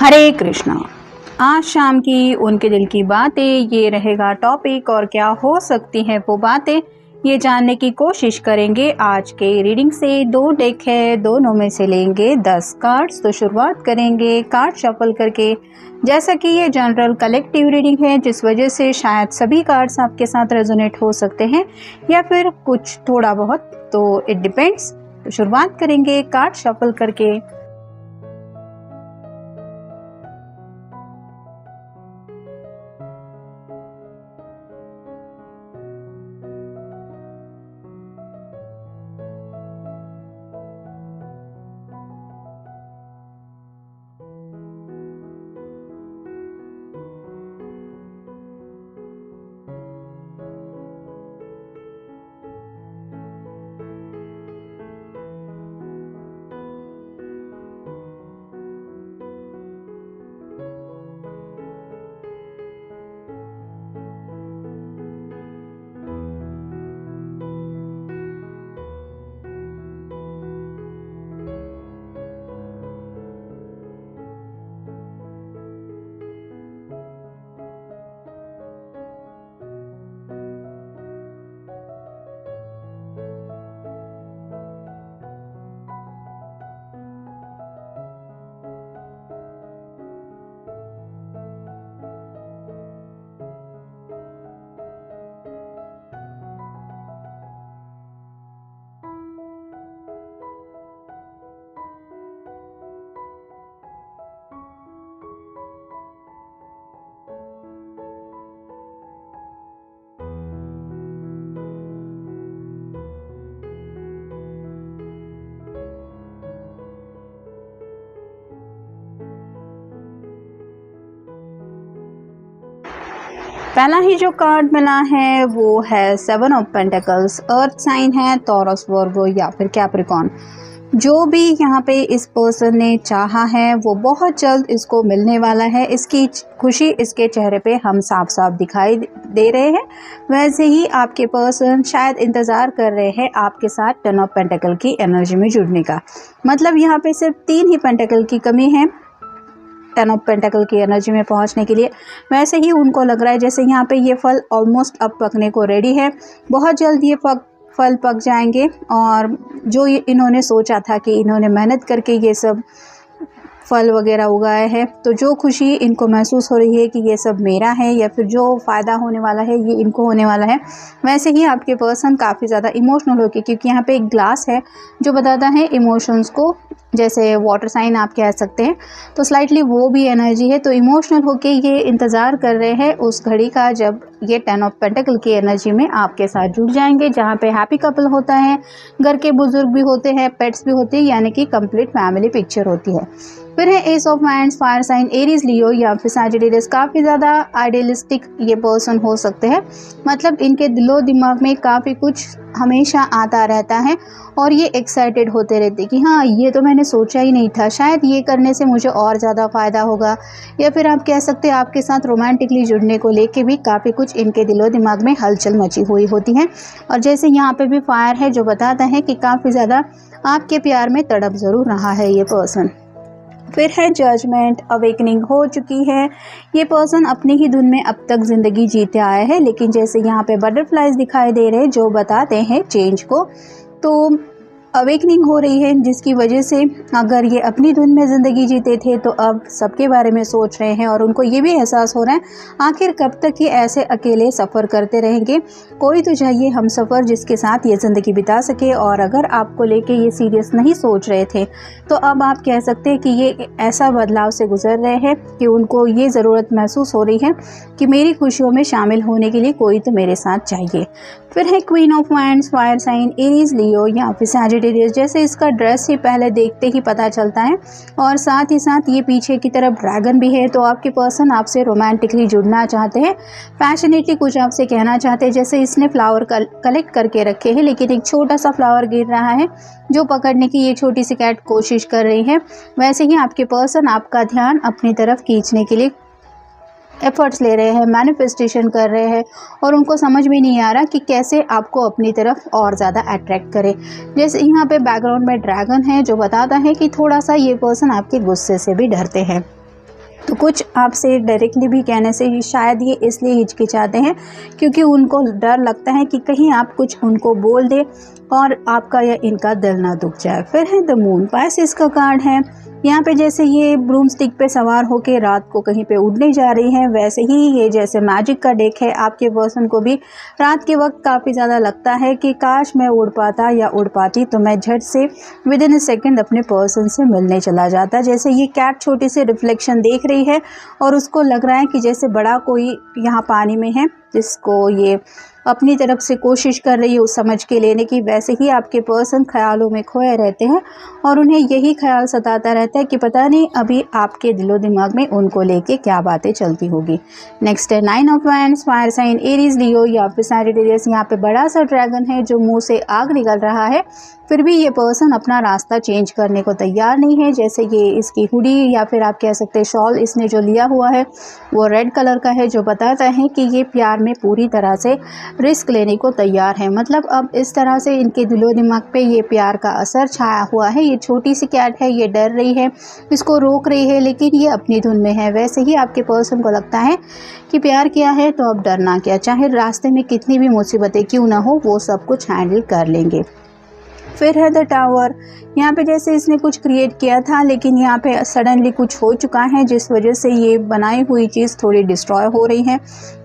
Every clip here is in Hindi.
हरे कृष्णा। आज शाम की उनके दिल की बातें, ये रहेगा टॉपिक। और क्या हो सकती हैं वो बातें, ये जानने की कोशिश करेंगे आज के रीडिंग से। 2 डेक है, दोनों में से लेंगे 10 कार्ड्स। तो शुरुआत करेंगे कार्ड शफल करके। जैसा कि ये जनरल कलेक्टिव रीडिंग है, जिस वजह से शायद सभी कार्ड्स आपके साथ रेजोनेट हो सकते हैं या फिर कुछ थोड़ा बहुत, तो इट डिपेंड्स। तो शुरुआत करेंगे कार्ड शफल करके। पहला ही जो कार्ड मिला है वो है 7 ऑफ पेंटिकल्स। अर्थ साइन है, टॉरस, वर्गो या फिर कैप्रिकॉर्न। जो भी यहाँ पे इस पर्सन ने चाहा है वो बहुत जल्द इसको मिलने वाला है। इसकी खुशी इसके चेहरे पे हम साफ साफ दिखाई दे रहे हैं। वैसे ही आपके पर्सन शायद इंतज़ार कर रहे हैं आपके साथ 10 ऑफ पेंटिकल की एनर्जी में जुड़ने का। मतलब यहाँ पे सिर्फ 3 ही पेंटिकल की कमी है 10 ऑफ पेंटिकल की एनर्जी में पहुंचने के लिए। वैसे ही उनको लग रहा है जैसे यहाँ पे ये फल ऑलमोस्ट अब पकने को रेडी है। बहुत जल्द ये फल पक जाएंगे। और जो इन्होंने सोचा था कि इन्होंने मेहनत करके ये सब फल वगैरह उगाए हैं, तो जो खुशी इनको महसूस हो रही है कि ये सब मेरा है या फिर जो फ़ायदा होने वाला है ये इनको होने वाला है। वैसे ही आपके पर्सन काफ़ी ज़्यादा इमोशनल होके, क्योंकि यहाँ पे एक ग्लास है जो बताता है इमोशंस को, जैसे वाटर साइन आप कह सकते हैं, तो स्लाइटली वो भी एनर्जी है। तो इमोशनल होके ये इंतज़ार कर रहे हैं उस घड़ी का जब ये 10 ऑफ पेंटिकल की एनर्जी में आपके साथ जुड़ जाएंगे, जहाँ पे हैप्पी कपल होता है, घर के बुजुर्ग भी होते हैं, पेट्स भी होते हैं, यानी कि कंप्लीट फैमिली पिक्चर होती है। फिर है ace of wands, fire sign, Aries, Leo या फिर सैजिटेरियस। काफ़ी ज़्यादा आइडियलिस्टिक ये पर्सन हो सकते हैं। मतलब इनके दिलो दिमाग में काफ़ी कुछ हमेशा आता रहता है और ये एक्साइटेड होते रहते कि हाँ, ये तो मैंने सोचा ही नहीं था, शायद ये करने से मुझे और ज़्यादा फ़ायदा होगा। या फिर आप कह सकते हैं आपके साथ रोमांटिकली जुड़ने को लेके भी काफ़ी कुछ इनके दिलो दिमाग में हलचल मची हुई होती है। और जैसे यहाँ पे भी फायर है जो बताता है कि काफ़ी ज़्यादा आपके प्यार में तड़प ज़रूर रहा है ये पर्सन। फिर है जजमेंट, अवेकनिंग हो चुकी है। ये पर्सन अपनी ही धुन में अब तक ज़िंदगी जीते आया है, लेकिन जैसे यहाँ पे बटरफ्लाइज दिखाई दे रहे हैं जो बताते हैं चेंज को, तो अवेकनिंग हो रही है, जिसकी वजह से अगर ये अपनी धुन में ज़िंदगी जीते थे तो अब सबके बारे में सोच रहे हैं और उनको ये भी एहसास हो रहा है आखिर कब तक ये ऐसे अकेले सफ़र करते रहेंगे। कोई तो चाहिए हम सफ़र जिसके साथ ये ज़िंदगी बिता सके। और अगर आपको लेके ये सीरियस नहीं सोच रहे थे तो अब आप कह सकते हैं कि ये ऐसा बदलाव से गुजर रहे हैं कि उनको ये ज़रूरत महसूस हो रही है कि मेरी खुशियों में शामिल होने के लिए कोई तो मेरे साथ चाहिए। फिर है queen of wands, fire sign, Aries, Leo या फिर सैजिटेरियस। जैसे इसका ड्रेस ही पहले देखते ही पता चलता है और साथ ही साथ ये पीछे की तरफ ड्रैगन भी है। तो आपके पर्सन आपसे रोमांटिकली जुड़ना चाहते हैं, पैशनेटली कुछ आपसे कहना चाहते हैं। जैसे इसने फ्लावर कलेक्ट करके रखे हैं, लेकिन एक छोटा सा फ्लावर गिर रहा है जो पकड़ने की ये छोटी सी कैट कोशिश कर रही है। वैसे ही आपके पर्सन आपका ध्यान अपनी तरफ खींचने के लिए एफर्ट्स ले रहे हैं, मैनिफेस्टेशन कर रहे हैं और उनको समझ में नहीं आ रहा कि कैसे आपको अपनी तरफ और ज़्यादा अट्रैक्ट करे। जैसे यहाँ पे बैकग्राउंड में ड्रैगन है जो बताता है कि थोड़ा सा ये पर्सन आपके गुस्से से भी डरते हैं। तो कुछ आपसे डायरेक्टली भी कहने से शायद ये इसलिए हिचकिचाते हैं क्योंकि उनको डर लगता है कि कहीं आप कुछ उनको बोल दे और आपका या इनका दिल ना दुख जाए। फिर है द मून, पाइसेस का कार्ड है। यहाँ पे जैसे ये ब्रूम स्टिक पे सवार होके रात को कहीं पे उड़ने जा रही है, वैसे ही ये जैसे मैजिक का डेक है। आपके पर्सन को भी रात के वक्त काफ़ी ज़्यादा लगता है कि काश मैं उड़ पाता या उड़ पाती तो मैं झट से विद इन अ सेकेंड अपने पर्सन से मिलने चला जाता। जैसे ये कैट छोटी सी रिफ्लेक्शन देख रही है और उसको लग रहा है कि जैसे बड़ा कोई यहाँ पानी में है जिसको ये अपनी तरफ से कोशिश कर रही है उस समझ के लेने की। वैसे ही आपके पर्सन ख्यालों में खोए रहते हैं और उन्हें यही ख्याल सताता रहता है कि पता नहीं अभी आपके दिलो दिमाग में उनको लेके क्या बातें चलती होगी। नेक्स्ट है 9 of wands, fire sign Aries, Leo या फिर सैजिटेरियस। यहाँ पे बड़ा सा ड्रैगन है जो मुंह से आग निकल रहा है, फिर भी ये पर्सन अपना रास्ता चेंज करने को तैयार नहीं है। जैसे ये इसकी हुडी या फिर आप कह सकते हैं शॉल इसने जो लिया हुआ है वो रेड कलर का है, जो बताता है कि ये प्यार में पूरी तरह से रिस्क लेने को तैयार है। मतलब अब इस तरह से इनके दिलो दिमाग पे ये प्यार का असर छाया हुआ है। ये छोटी सी कैट है, ये डर रही है, इसको रोक रही है, लेकिन ये अपनी धुन में है। वैसे ही आपके पर्सन को लगता है कि प्यार किया है तो अब डरना क्या, चाहे रास्ते में कितनी भी मुसीबतें क्यों ना हो वो सब कुछ हैंडल कर लेंगे। फिर है द टावर। यहाँ पे जैसे इसने कुछ क्रिएट किया था लेकिन यहाँ पे सडनली कुछ हो चुका है जिस वजह से ये बनाई हुई चीज़ थोड़ी डिस्ट्रॉय हो रही है।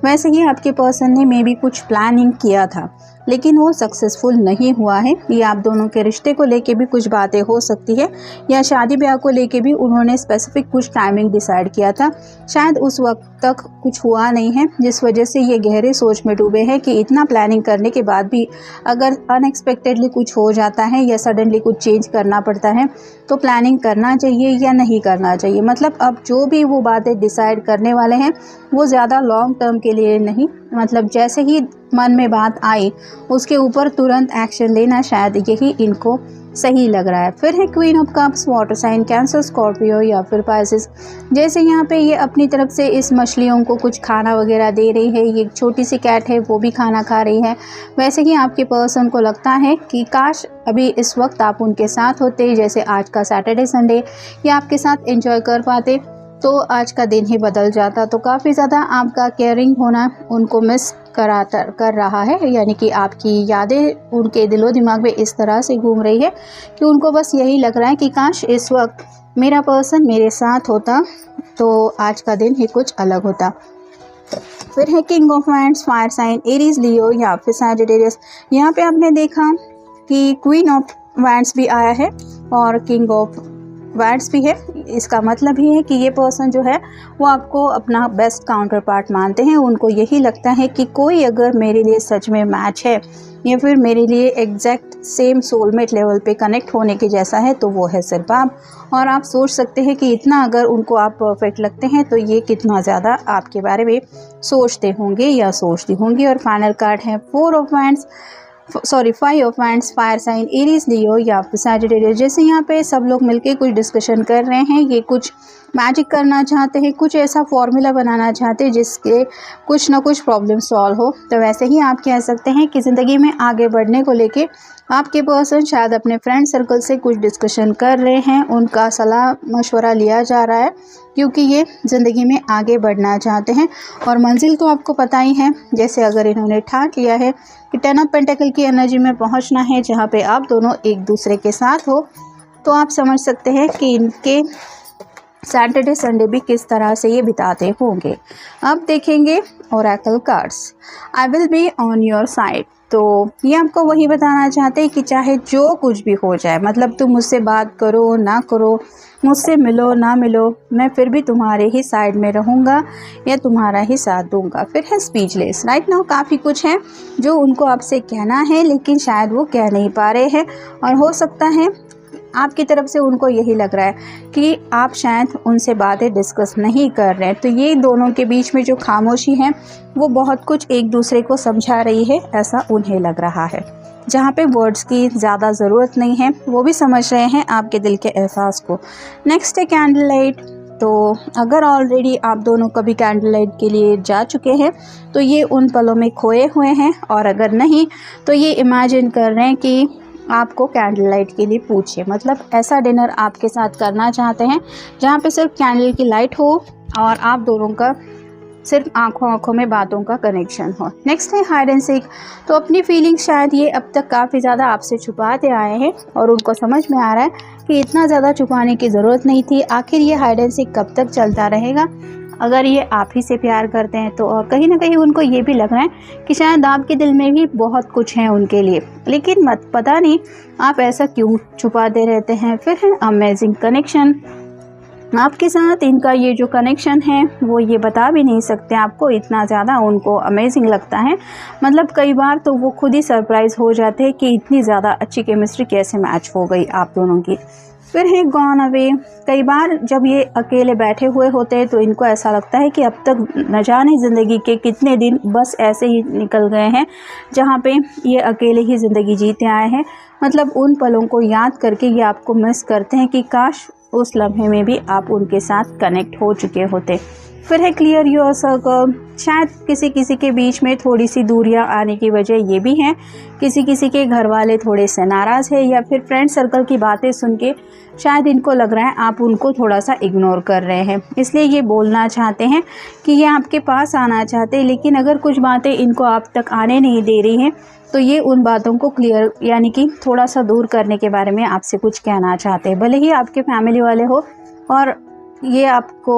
वैसे ही आपके पर्सन ने मे बी कुछ प्लानिंग किया था लेकिन वो सक्सेसफुल नहीं हुआ है। ये आप दोनों के रिश्ते को लेके भी कुछ बातें हो सकती है या शादी ब्याह को लेके भी उन्होंने स्पेसिफिक कुछ टाइमिंग डिसाइड किया था, शायद उस वक्त तक कुछ हुआ नहीं है जिस वजह से ये गहरे सोच में डूबे हैं कि इतना प्लानिंग करने के बाद भी अगर अनएक्सपेक्टेडली कुछ हो जाता है या सडनली कुछ चेंज करना पड़ता है तो प्लानिंग करना चाहिए या नहीं करना चाहिए। मतलब अब जो भी वो बातें डिसाइड करने वाले हैं वो ज़्यादा लॉन्ग टर्म के लिए नहीं, मतलब जैसे ही मन में बात आई उसके ऊपर तुरंत एक्शन लेना, शायद यही इनको सही लग रहा है। फिर है queen of cups, water sign Cancer, Scorpio या फिर पाइसेस। जैसे यहाँ पे ये अपनी तरफ से इस मछलियों को कुछ खाना वगैरह दे रही है, ये छोटी सी कैट है वो भी खाना खा रही है। वैसे ही आपके पर्सन को लगता है कि काश अभी इस वक्त आप उनके साथ होते, जैसे आज का सैटरडे संडे या आपके साथ एंजॉय कर पाते तो आज का दिन ही बदल जाता। तो काफ़ी ज़्यादा आपका केयरिंग होना उनको मिस कर रहा है, यानी कि आपकी यादें उनके दिलो दिमाग में इस तरह से घूम रही है कि उनको बस यही लग रहा है कि काश इस वक्त मेरा पर्सन मेरे साथ होता तो आज का दिन ही कुछ अलग होता। फिर है king of wands, fire sign Aries, Leo या फिर सैजिटेरियस। यहाँ पे आपने देखा कि क्वीन ऑफ वैंड्स भी आया है और किंग ऑफ वैंड्स भी है। इसका मतलब ही है कि ये पर्सन जो है वो आपको अपना बेस्ट काउंटर पार्ट मानते हैं। उनको यही लगता है कि कोई अगर मेरे लिए सच में मैच है या फिर मेरे लिए एग्जैक्ट सेम सोलमेट लेवल पे कनेक्ट होने के जैसा है तो वो है सिर्फ आप। और आप सोच सकते हैं कि इतना अगर उनको आप परफेक्ट लगते हैं तो ये कितना ज़्यादा आपके बारे में सोचते होंगे या सोचती होंगी। और फाइनल कार्ड है 5 of wands, fire sign Aries, Leo या फिर सैजिटेरियस। जैसे यहाँ पे सब लोग मिलके कुछ डिस्कशन कर रहे हैं, ये कुछ मैजिक करना चाहते हैं, कुछ ऐसा फॉर्मूला बनाना चाहते हैं जिसके कुछ ना कुछ प्रॉब्लम सॉल्व हो। तो वैसे ही आप कह सकते हैं कि ज़िंदगी में आगे बढ़ने को लेके आपके पर्सन शायद अपने फ्रेंड सर्कल से कुछ डिस्कशन कर रहे हैं, उनका सलाह मशवरा लिया जा रहा है क्योंकि ये ज़िंदगी में आगे बढ़ना चाहते हैं। और मंजिल तो आपको पता ही है, जैसे अगर इन्होंने ठान लिया है कि 10 ऑफ पेंटिकल की एनर्जी में पहुंचना है जहां पे आप दोनों एक दूसरे के साथ हो, तो आप समझ सकते हैं कि इनके सैटरडे संडे भी किस तरह से ये बिताते होंगे। अब देखेंगे Oracle cards. I will be on your side. तो ये आपको वही बताना चाहते हैं कि चाहे जो कुछ भी हो जाए, मतलब तुम मुझसे बात करो ना करो, मुझसे मिलो ना मिलो, मैं फिर भी तुम्हारे ही साइड में रहूँगा या तुम्हारा ही साथ दूंगा। फिर है स्पीचलेस। राइट नाउ काफ़ी कुछ है जो उनको आपसे कहना है लेकिन शायद वो कह नहीं पा रहे हैं और हो सकता है आपकी तरफ से उनको यही लग रहा है कि आप शायद उनसे बातें डिस्कस नहीं कर रहे हैं। तो ये दोनों के बीच में जो खामोशी है वो बहुत कुछ एक दूसरे को समझा रही है, ऐसा उन्हें लग रहा है। जहाँ पे वर्ड्स की ज़्यादा ज़रूरत नहीं है, वो भी समझ रहे हैं आपके दिल के एहसास को। नेक्स्ट है कैंडल लाइट। तो अगर ऑलरेडी आप दोनों कभी कैंडल लाइट के लिए जा चुके हैं तो ये उन पलों में खोए हुए हैं, और अगर नहीं तो ये इमेजिन कर रहे हैं कि आपको कैंडल लाइट के लिए पूछे, मतलब ऐसा डिनर आपके साथ करना चाहते हैं जहाँ पे सिर्फ कैंडल की लाइट हो और आप दोनों का सिर्फ आंखों आंखों में बातों का कनेक्शन हो। नेक्स्ट है हाइड एंड सीक। तो अपनी फीलिंग्स शायद ये अब तक काफ़ी ज़्यादा आपसे छुपाते आए हैं और उनको समझ में आ रहा है कि इतना ज़्यादा छुपाने की ज़रूरत नहीं थी। आखिर ये हाइड एंड सीक कब तक चलता रहेगा अगर ये आप ही से प्यार करते हैं तो। और कहीं ना कहीं उनको ये भी लग रहा है कि शायद आपके दिल में भी बहुत कुछ है उनके लिए, लेकिन मत पता नहीं आप ऐसा क्यों छुपाते रहते हैं। फिर है अमेजिंग कनेक्शन। आपके साथ इनका ये जो कनेक्शन है वो ये बता भी नहीं सकते आपको, इतना ज़्यादा उनको अमेजिंग लगता है। मतलब कई बार तो वो खुद ही सरप्राइज़ हो जाते हैं कि इतनी ज़्यादा अच्छी केमिस्ट्री कैसे मैच हो गई आप दोनों की। फिर है गॉन अवे। कई बार जब ये अकेले बैठे हुए होते हैं तो इनको ऐसा लगता है कि अब तक न जाने ज़िंदगी के कितने दिन बस ऐसे ही निकल गए हैं जहाँ पे ये अकेले ही ज़िंदगी जीते आए हैं। मतलब उन पलों को याद करके ये आपको मिस करते हैं कि काश उस लम्हे में भी आप उनके साथ कनेक्ट हो चुके होते। फिर है क्लियर योर सर्कल। शायद किसी किसी के बीच में थोड़ी सी दूरियां आने की वजह ये भी है, किसी किसी के घर वाले थोड़े से नाराज़ है या फिर फ्रेंड सर्कल की बातें सुन के शायद इनको लग रहा है आप उनको थोड़ा सा इग्नोर कर रहे हैं, इसलिए ये बोलना चाहते हैं कि ये आपके पास आना चाहते हैं। लेकिन अगर कुछ बातें इनको आप तक आने नहीं दे रही हैं तो ये उन बातों को क्लियर यानी कि थोड़ा सा दूर करने के बारे में आपसे कुछ कहना चाहते हैं। भले ही आपके फैमिली वाले हो और ये आपको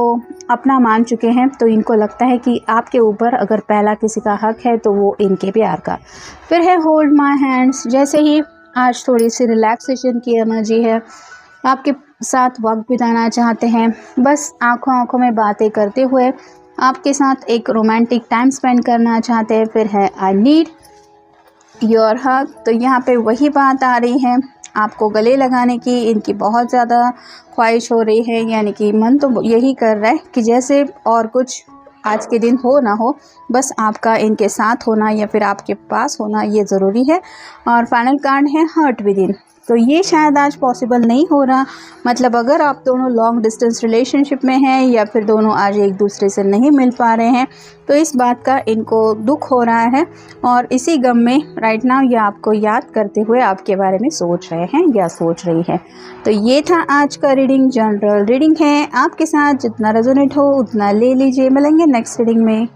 अपना मान चुके हैं तो इनको लगता है कि आपके ऊपर अगर पहला किसी का हक है तो वो इनके प्यार का। फिर है होल्ड माय हैंड्स। जैसे ही आज थोड़ी सी रिलैक्सेशन की एनर्जी है, आपके साथ वक्त बिताना चाहते हैं, बस आंखों आंखों में बातें करते हुए आपके साथ एक रोमांटिक टाइम स्पेंड करना चाहते हैं। फिर है आई नीड योर हग। तो यहाँ पे वही बात आ रही है, आपको गले लगाने की इनकी बहुत ज़्यादा ख्वाहिश हो रही है, यानी कि मन तो यही कर रहा है कि जैसे और कुछ आज के दिन हो ना हो, बस आपका इनके साथ होना या फिर आपके पास होना ये ज़रूरी है। और फाइनल कार्ड है हर्ट विद इन। तो ये शायद आज पॉसिबल नहीं हो रहा। मतलब अगर आप दोनों लॉन्ग डिस्टेंस रिलेशनशिप में हैं या फिर दोनों आज एक दूसरे से नहीं मिल पा रहे हैं तो इस बात का इनको दुख हो रहा है और इसी गम में राइट नाउ ये आपको याद करते हुए आपके बारे में सोच रहे हैं या सोच रही है। तो ये था आज का रीडिंग। जनरल रीडिंग है, आपके साथ जितना रेजोनेट हो उतना ले लीजिए। मिलेंगे नेक्स्ट रीडिंग में।